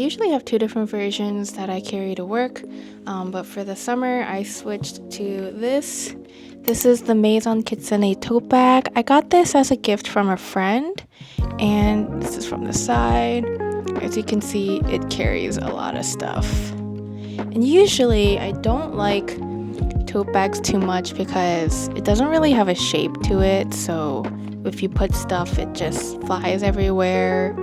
usually have two different versions that I carry to work, but for the summer I switched to this. This is the Maison Kitsune tote bag. I got this as a gift from a friend, and this is from the side. As you can see, it carries a lot of stuff. And usually I don't like tote bags too much because it doesn't really have a shape to it, so if you put stuff it just flies everywhere.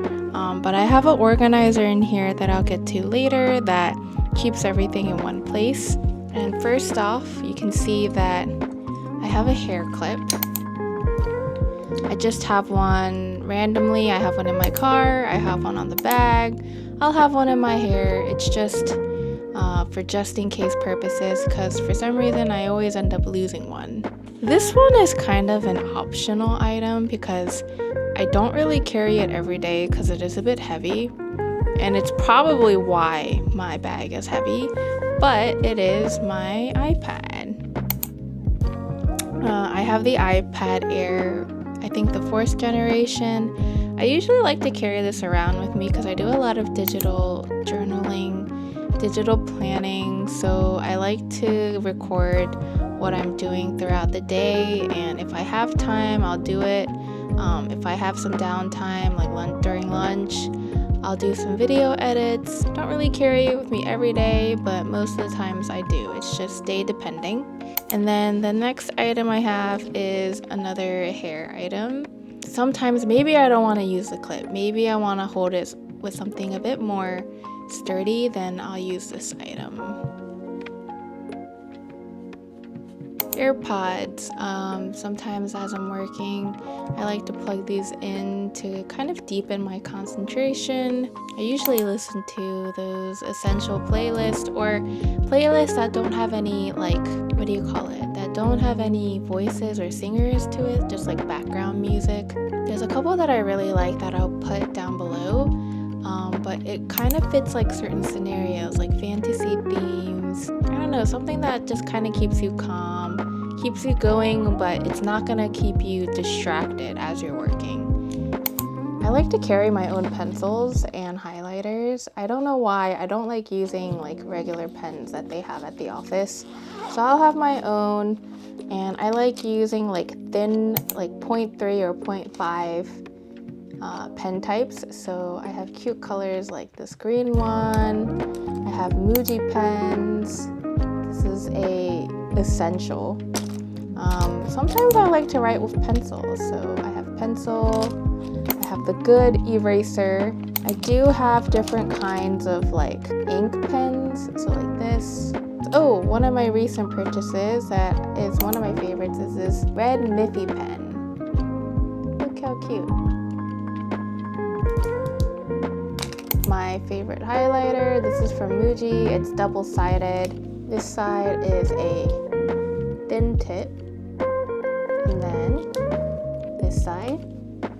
But I have an organizer in here that I'll get to later that keeps everything in one place. And first off, you can see that I have a hair clip. I just have one randomly. I have one in my car, I have one on the bag, I'll have one in my hair. It's just for just in case purposes, because for some reason I always end up losing one. This one is kind of an optional item because I don't really carry it every day because it is a bit heavy, and it's probably why my bag is heavy, but it is my iPad. I have the iPad Air, I think the 4th generation. I usually like to carry this around with me because I do a lot of digital journaling, digital planning, so I like to record what I'm doing throughout the day, and if I have time I'll do it. If I have some downtime like during lunch, I'll do some video edits. Don't really carry it with me every day, but most of the times I do. It's just day depending. And then the next item I have is another hair item. Sometimes maybe I don't want to use the clip, maybe I want to hold it with something a bit more sturdy, then I'll use this item. AirPods. Sometimes as I'm working, I like to plug these in to kind of deepen my concentration. I usually listen to those essential playlists or playlists that don't have any, that don't have any voices or singers to it, just like background music. There's a couple that I really like that I'll put down below, but it kind of fits like certain scenarios, like fantasy themes. I don't know, something that just kind of keeps you calm, keeps you going, but it's not gonna keep you distracted as you're working. I like to carry my own pencils and highlighters. I don't know why. I don't like using like regular pens that they have at the office, so I'll have my own, and I like using like thin, like 0.3 or 0.5 pen types. So I have cute colors like this green one. I have Muji pens. This is a essential. Sometimes I like to write with pencils, so I have pencil. I have the good eraser. I do have different kinds of like ink pens, so like this. Oh, one of my recent purchases that is one of my favorites is this red Miffy pen. Look how cute. My favorite highlighter, this is from Muji. It's double-sided. This side is a thin tip, and then this side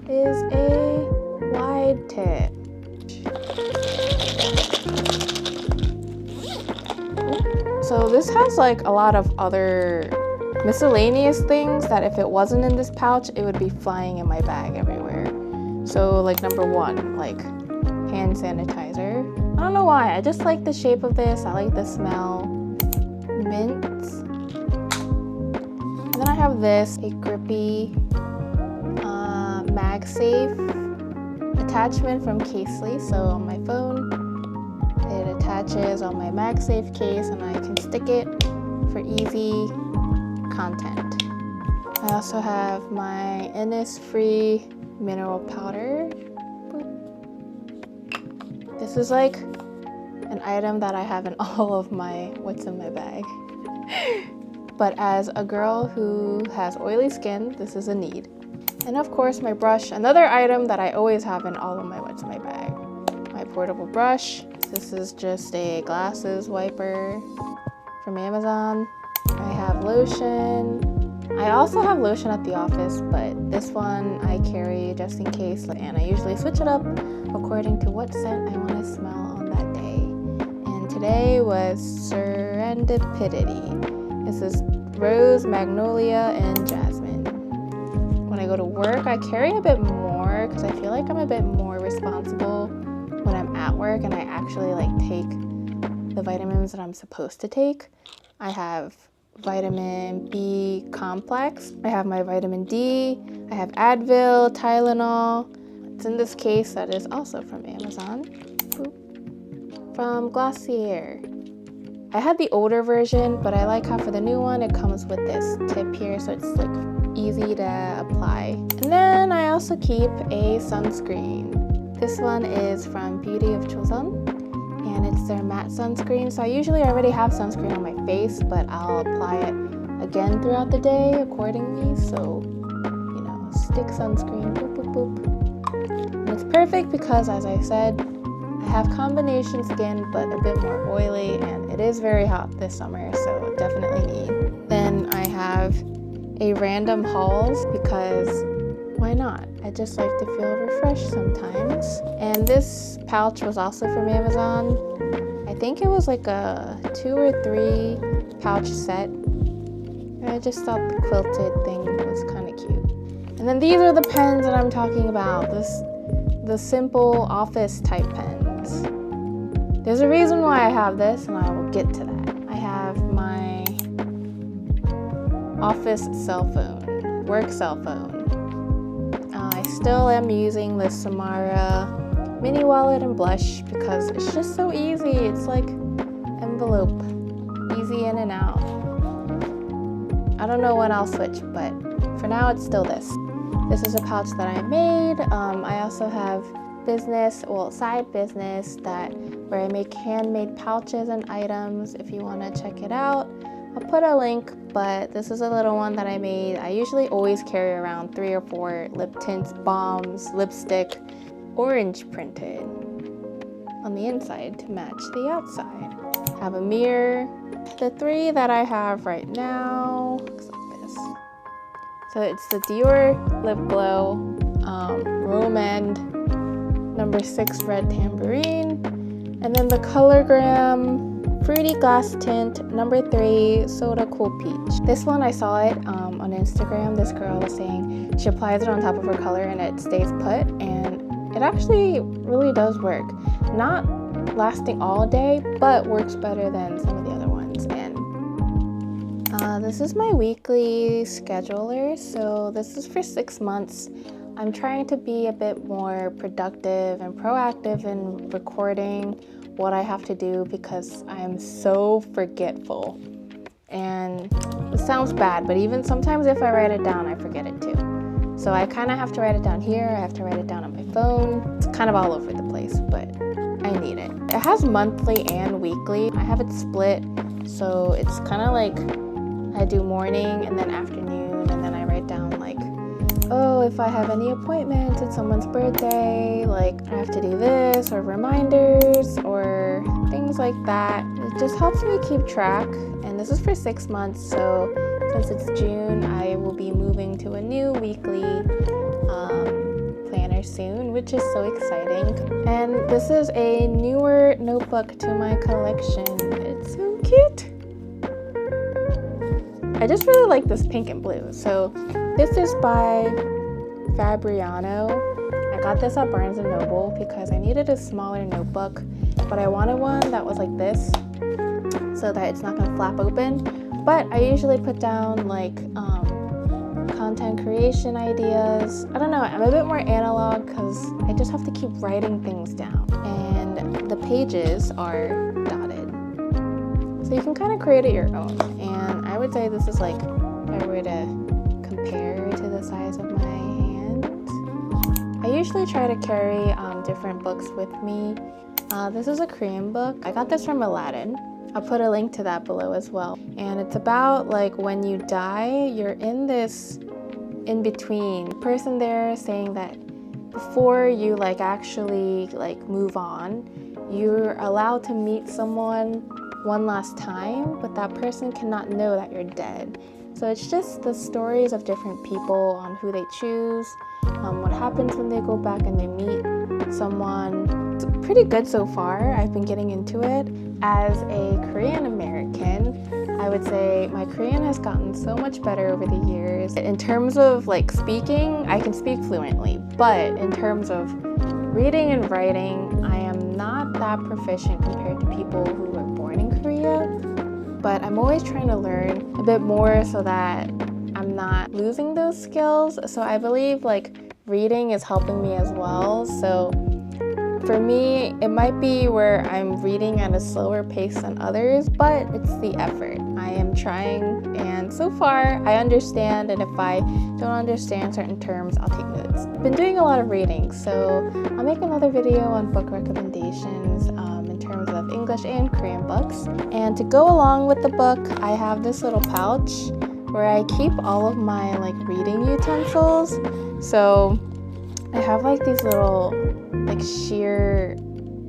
is a wide tip. So this has like a lot of other miscellaneous things that if it wasn't in this pouch, it would be flying in my bag everywhere. So like number one, like hand sanitizer. I don't know why, I just like the shape of this. I like the smell. Mints. And then I have this, a grippy MagSafe attachment from Casely. So on my phone, it attaches on my MagSafe case and I can stick it for easy content. I also have my Innisfree mineral powder. This is like an item that I have in all of my what's in my bag. But as a girl who has oily skin, this is a need. And of course my brush, another item that I always have in all of my what's in my bag. My portable brush. This is just a glasses wiper from Amazon. I have lotion. I also have lotion at the office, but this one I carry just in case, and I usually switch it up according to what scent I want to smell on that day. And today was Serendipity. This is rose, magnolia, and jasmine. When I go to work, I carry a bit more because I feel like I'm a bit more responsible when I'm at work and I actually like take the vitamins that I'm supposed to take. I have vitamin B complex, I have my vitamin D, I have Advil, Tylenol. It's in this case that is also from Amazon. Boop. From Glossier. I had the older version, but I like how for the new one it comes with this tip here, so it's like easy to apply. And then I also keep a sunscreen. This one is from Beauty of Chosun, and it's their matte sunscreen. So I usually already have sunscreen on my face, but I'll apply it again throughout the day accordingly. So, you know, stick sunscreen, boop, boop, boop. And it's perfect because, as I said, I have combination skin, but a bit more oily, and it is very hot this summer, so definitely need. Then I have a random hauls because why not? I just like to feel refreshed sometimes. And this pouch was also from Amazon. I think it was like a 2 or 3 pouch set. I just thought the quilted thing was kind of cute. And then these are the pens that I'm talking about. The simple office type pens. There's a reason why I have this, and I will get to that. I have my office cell phone, work cell phone. I still am using the Samara mini wallet and blush because it's just so easy. It's like envelope, easy in and out. I don't know when I'll switch, but for now it's still this. This is a pouch that I made. I also have side business where I make handmade pouches and items if you want to check it out. I'll put a link, but this is a little one that I made. I usually always carry around 3 or 4 lip tints, balms, lipstick, orange printed on the inside to match the outside. I have a mirror. The 3 that I have right now looks like this. So it's the Dior Lip Glow, Romand number 6 Red Tambourine, and then the Colorgram Fruity Glass Tint number 3 Soda Cool Peach. This one I saw it on Instagram. This girl was saying she applies it on top of her color and it stays put, and it actually really does work. Not lasting all day, but works better than some of the other ones. And this is my weekly scheduler, so this is for 6 months. I'm trying to be a bit more productive and proactive in recording what I have to do because I am so forgetful. And it sounds bad, but even sometimes if I write it down, I forget it too. So I kind of have to write it down here, I have to write it down on my phone. It's kind of all over the place, but I need it. It has monthly and weekly. I have it split, so it's kind of like I do morning and then afternoon, and then I write down like, oh, if I have any appointments, it's someone's birthday, like I have to do this, or reminders, or things like that. It just helps me keep track, and this is for 6 months, so since it's June, I will be moving to a new weekly planner soon, which is so exciting. And this is a newer notebook to my collection. It's so cute. I just really like this pink and blue. So this is by Fabriano. I got this at Barnes & Noble because I needed a smaller notebook, but I wanted one that was like this so that it's not gonna flap open. But I usually put down like content creation ideas. I don't know, I'm a bit more analog because I just have to keep writing things down. And the pages are dotted. So you can kind of create it your own. And I would say this is like, if I were to compare to the size of my hand. I usually try to carry different books with me. This is a Korean book. I got this from Aladdin. I'll put a link to that below as well. And it's about like when you die, you're in this in-between. The person there saying that before you like actually like move on, you're allowed to meet someone one last time, but that person cannot know that you're dead. So it's just the stories of different people on who they choose, what happens when they go back and they meet someone. It's pretty good so far. I've been getting into it. As a Korean American, I would say my Korean has gotten so much better over the years. In terms of like speaking, I can speak fluently, but in terms of reading and writing, I am not that proficient compared to people who were born in Korea, but I'm always trying to learn a bit more so that I'm not losing those skills. So I believe like reading is helping me as well. So for me, it might be where I'm reading at a slower pace than others, but it's the effort. I am trying, and so far I understand, and if I don't understand certain terms, I'll take notes. I've been doing a lot of reading, so I'll make another video on book recommendations in terms of English and Korean books. And to go along with the book, I have this little pouch where I keep all of my like reading utensils. So I have like these little like sheer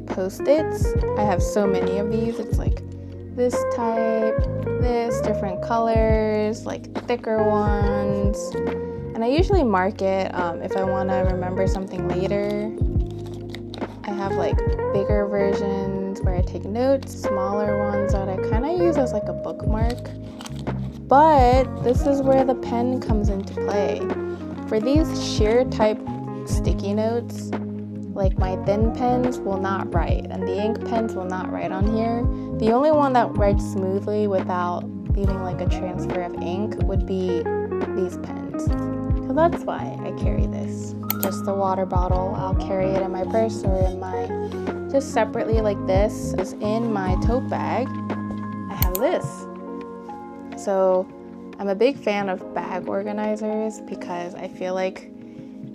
post-its. I have so many of these. It's like this type, this, different colors, like thicker ones. And I usually mark it if I want to remember something later. I have like bigger versions where I take notes, smaller ones that I kind of use as like a bookmark. But this is where the pen comes into play. For these sheer type sticky notes, like my thin pens will not write and the ink pens will not write on here. The only one that writes smoothly without leaving like a transfer of ink would be these pens. So that's why I carry this. Just the water bottle, I'll carry it in my purse or in my, just separately like this. Is in my tote bag, I have this. So I'm a big fan of bag organizers because I feel like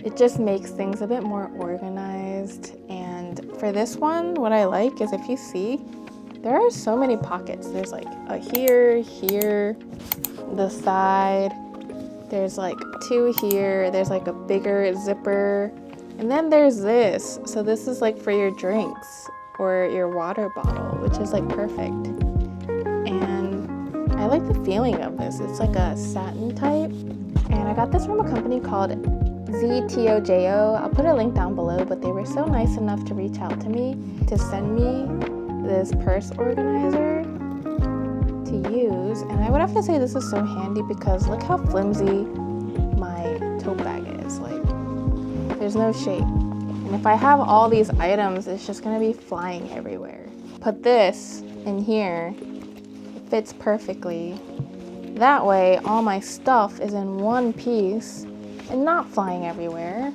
it just makes things a bit more organized. And for this one, what I like is if you see, there are so many pockets. There's like a here, the side, there's like two here, there's like a bigger zipper, and then there's this. So this is like for your drinks or your water bottle, which is like perfect. And I like the feeling of this. It's like a satin type. And I got this from a company called ZTOJO. I'll put a link down below, but they were so nice enough to reach out to me to send me this purse organizer to use. And I would have to say this is so handy because look how flimsy my tote bag is. Like, there's no shape. And if I have all these items, it's just gonna be flying everywhere. Put this in here, it fits perfectly. That way, all my stuff is in one piece and not flying everywhere.